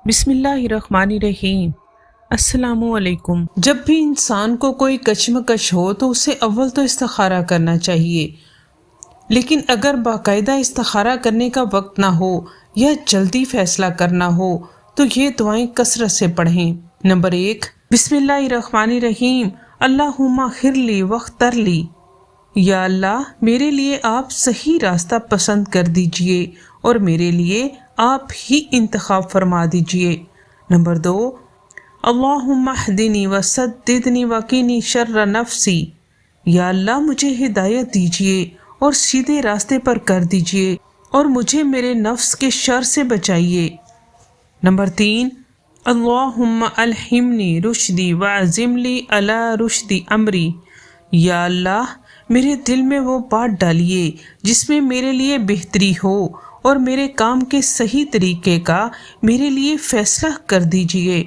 بسم اللہ الرحمن الرحیم۔ السلام علیکم۔ جب بھی انسان کو کوئی کشمکش ہو تو اسے اول تو استخارہ کرنا چاہیے، لیکن اگر باقاعدہ استخارہ کرنے کا وقت نہ ہو یا جلدی فیصلہ کرنا ہو تو یہ دعائیں کثرت سے پڑھیں۔ نمبر 1، بسم اللہ الرحمن الرحیم۔ اللہم اغفر لی واختر لی۔ یا اللہ میرے لیے آپ صحیح راستہ پسند کر دیجئے اور میرے لیے آپ ہی انتخاب فرما دیجئے۔ نمبر 2، اللہم اہدنی وسددنی وقینی شر نفسی۔ یا اللہ مجھے ہدایت دیجئے اور سیدھے راستے پر کر دیجئے اور مجھے میرے نفس کے شر سے بچائیے۔ نمبر 3، اللہم الہمنی رشدی وعزم لی علی رشد امری۔ یا اللہ میرے دل میں وہ بات ڈالیے جس میں میرے لیے بہتری ہو اور میرے کام کے صحیح طریقے کا میرے لیے فیصلہ کر دیجئے۔